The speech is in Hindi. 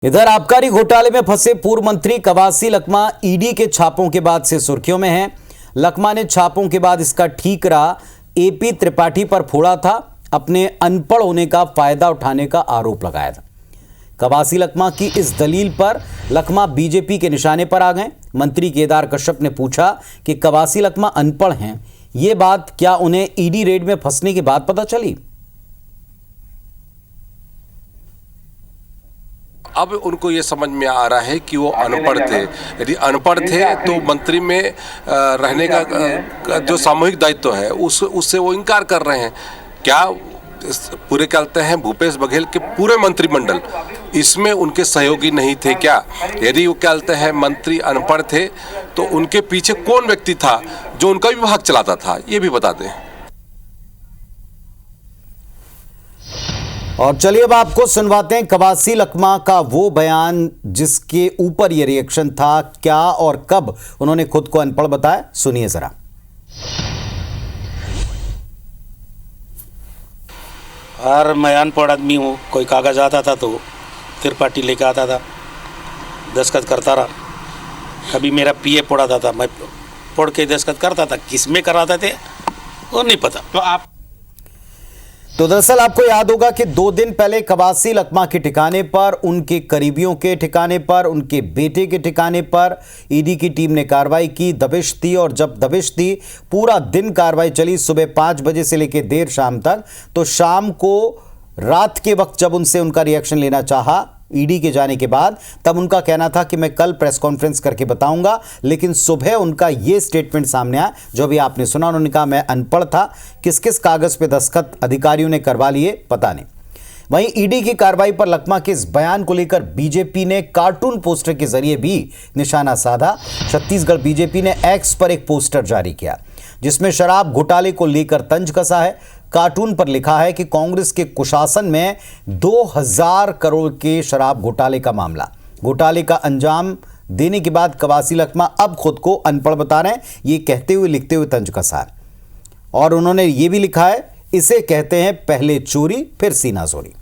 इधर आबकारी घोटाले में फंसे पूर्व मंत्री कवासी लखमा ईडी के छापों के बाद से सुर्खियों में हैं। लखमा ने छापों के बाद इसका ठीकरा एपी त्रिपाठी पर फोड़ा था। अपने अनपढ़ होने का फायदा उठाने का आरोप लगाया था। कवासी लखमा की इस दलील पर लखमा बीजेपी के निशाने पर आ गए। मंत्री केदार कश्यप ने पूछा कि कवासी लखमा अनपढ़ हैं, ये बात क्या उन्हें ईडी रेड में फंसने के बाद पता चली? अब उनको ये समझ में आ रहा है कि वो अनपढ़ थे। यदि अनपढ़ थे तो मंत्री में रहने का जो सामूहिक दायित्व है उससे वो इनकार कर रहे हैं। क्या पूरे कहते हैं भूपेश बघेल के पूरे मंत्रिमंडल इसमें उनके सहयोगी नहीं थे क्या? यदि वो कहते हैं मंत्री अनपढ़ थे तो उनके पीछे कौन व्यक्ति था जो उनका विभाग चलाता था, ये भी बता दें। और चलिए अब आपको सुनवाते हैं कवासी लखमा का वो बयान जिसके ऊपर ये रिएक्शन था। क्या और कब उन्होंने खुद को अनपढ़ बताया, सुनिए जरा। यार मैं अनपढ़ आदमी हूँ। कोई कागज आता था तो त्रिपाठी लेकर आता था, दस्तखत करता रहा। कभी मेरा पीए पढ़ाता था, मैं पढ़ के दस्तखत करता था। किस में कराते थे वो नहीं पता। तो दरअसल आपको याद होगा कि 2 दिन पहले कवासी लखमा के ठिकाने पर, उनके करीबियों के ठिकाने पर, उनके बेटे के ठिकाने पर ईडी की टीम ने कार्रवाई की, दबिश दी। और जब दबिश दी, पूरा दिन कार्रवाई चली, सुबह 5 बजे से लेकर देर शाम तक। तो शाम को रात के वक्त जब उनसे उनका रिएक्शन लेना चाहा ईडी के जाने के बाद, तब उनका कहना था कि मैं कल प्रेस कॉन्फ्रेंस करके बताऊंगा। लेकिन सुबह उनका ये स्टेटमेंट सामने आया जो भी आपने सुना। उन्होंने कहा मैं अनपढ़ था, किस किस कागज पे दस्तखत अधिकारियों ने करवा लिए पता नहीं। वहीं ईडी की कार्रवाई पर लखमा के इस बयान को लेकर बीजेपी ने कार्टून पोस्टर के जरिए भी निशाना साधा। छत्तीसगढ़ बीजेपी ने एक्स पर एक पोस्टर जारी किया जिसमें शराब घोटाले को लेकर तंज कसा है। कार्टून पर लिखा है कि कांग्रेस के कुशासन में 2000 करोड़ के शराब घोटाले का मामला। घोटाले का अंजाम देने के बाद कवासी लखमा अब खुद को अनपढ़ बता रहे हैं, ये कहते हुए लिखते हुए तंज कसा है। और उन्होंने ये भी लिखा है, इसे कहते हैं पहले चोरी फिर सीनाजोरी।